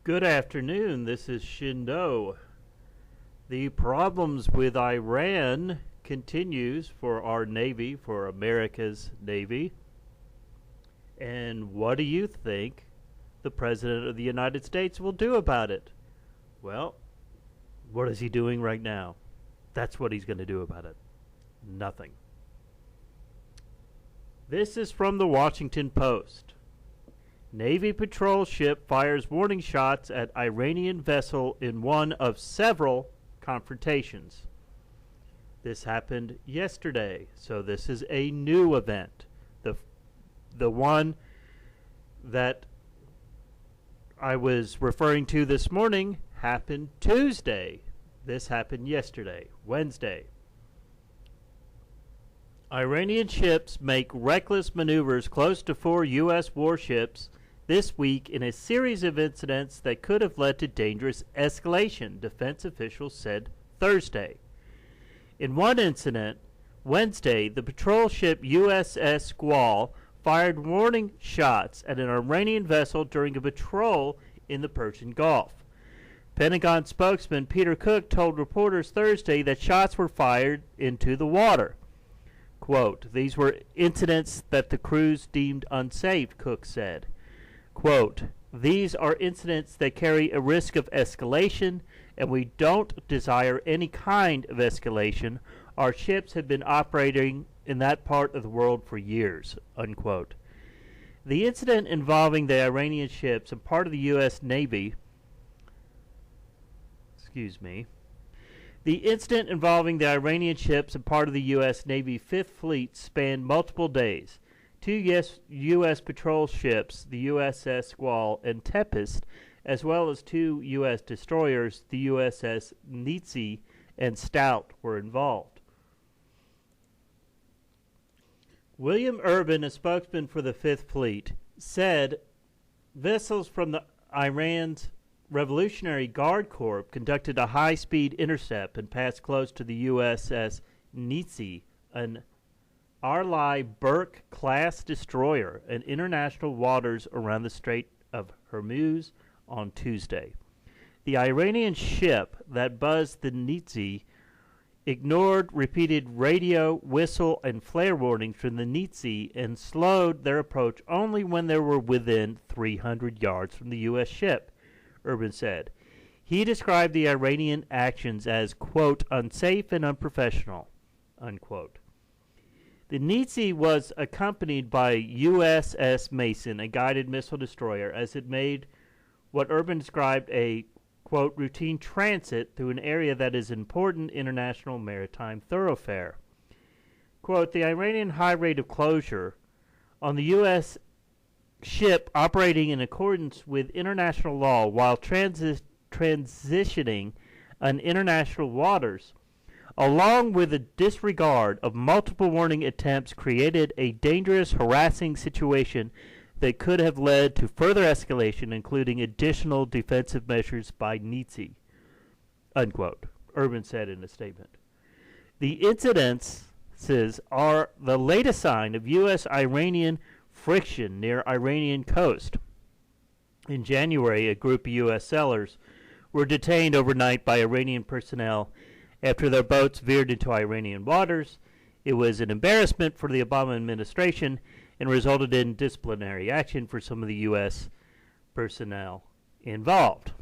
Good afternoon. This is Shindo. The problems with Iran continues for our Navy, for America's Navy. And what do you think the President of the United States will do about it? Well, what is he doing right now? That's what he's going to do about it. Nothing. This is from the Washington Post. Navy patrol ship fires warning shots at Iranian vessel in one of several confrontations. This happened yesterday, so this is a new event. The one that I was referring to this morning happened Tuesday. This happened yesterday, Wednesday. Iranian ships make reckless maneuvers close to 4 U.S. warships this week in a series of incidents that could have led to dangerous escalation, defense officials said Thursday. In one incident, Wednesday, the patrol ship USS Squall fired warning shots at an Iranian vessel during a patrol in the Persian Gulf. Pentagon spokesman Peter Cook told reporters Thursday that shots were fired into the water. Quote, "These were incidents that the crews deemed unsafe," Cook said. Quote, "These are incidents that carry a risk of escalation, and we don't desire any kind of escalation. Our ships have been operating in that part of the world for years," unquote. The incident involving the Iranian ships and part of the U.S. Navy The incident involving the Iranian ships and part of the U.S. Navy Fifth Fleet spanned multiple days. 2 U.S. patrol ships, the USS Squall and Tempest, as well as 2 U.S. destroyers, the USS Nietzsche and Stout, were involved. William Urban, a spokesman for the Fifth Fleet, said vessels from the Iran's Revolutionary Guard Corps conducted a high-speed intercept and passed close to the USS Nietzsche, an Arleigh Burke-class destroyer, in international waters around the Strait of Hormuz on Tuesday. The Iranian ship that buzzed the Nietzsche ignored repeated radio, whistle, and flare warnings from the Nietzsche and slowed their approach only when they were within 300 yards from the U.S. ship, Urban said. He described the Iranian actions as, quote, "unsafe and unprofessional," unquote. The Nietzsche was accompanied by USS Mason, a guided missile destroyer, as it made what Urban described a, quote, "routine transit through an area that is an important international maritime thoroughfare." Quote, "The Iranian high rate of closure on the U.S. ship operating in accordance with international law while transitioning on international waters, along with the disregard of multiple warning attempts, created a dangerous, harassing situation that could have led to further escalation, including additional defensive measures by Nietzsche," unquote, Urban said in a statement. The incidences are the latest sign of U.S.-Iranian friction near Iranian coast. In January, a group of U.S. sailors were detained overnight by Iranian personnel after their boats veered into Iranian waters. It was an embarrassment for the Obama administration and resulted in disciplinary action for some of the U.S. personnel involved.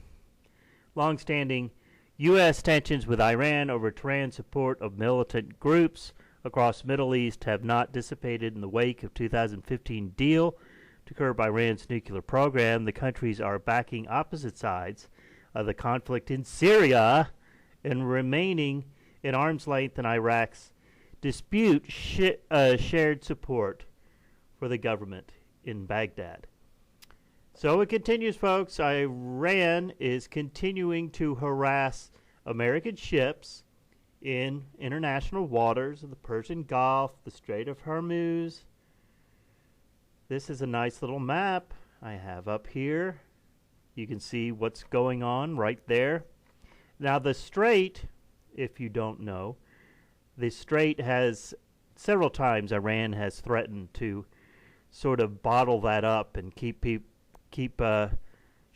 Long-standing U.S. tensions with Iran over Tehran's support of militant groups across the Middle East have not dissipated in the wake of 2015 deal to curb Iran's nuclear program. The countries are backing opposite sides of the conflict in Syria and remaining at arm's length in Iraq's dispute shared support for the government in Baghdad. So it continues, folks. Iran is continuing to harass American ships in international waters of the Persian Gulf, the Strait of Hormuz. This is a nice little map I have up here. You can see what's going on right there. Now the strait, if you don't know, the strait has several times Iran has threatened to sort of bottle that up and keep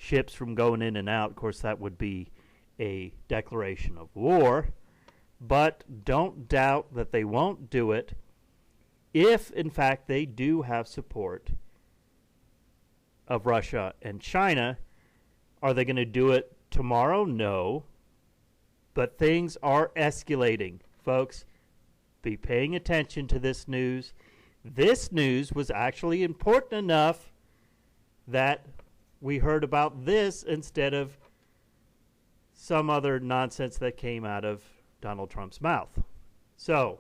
ships from going in and out. Of course, that would be a declaration of war. But don't doubt that they won't do it if, in fact, they do have support of Russia and China. Are they going to do it tomorrow? No. But things are escalating. Folks, be paying attention to this news. This news was actually important enough that we heard about this instead of some other nonsense that came out of Donald Trump's mouth. So,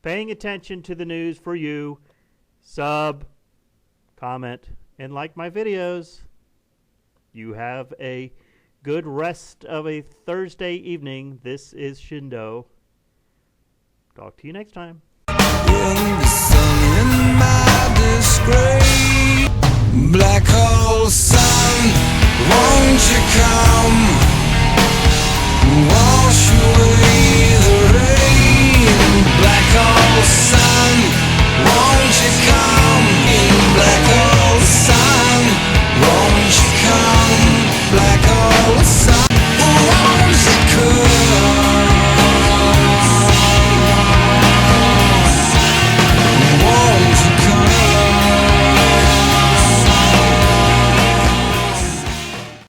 paying attention to the news for you. Sub, comment, and like my videos. You have a good rest of a Thursday evening. This is Shindo. Talk to you next time. In the sun, in my disgrace, black holes.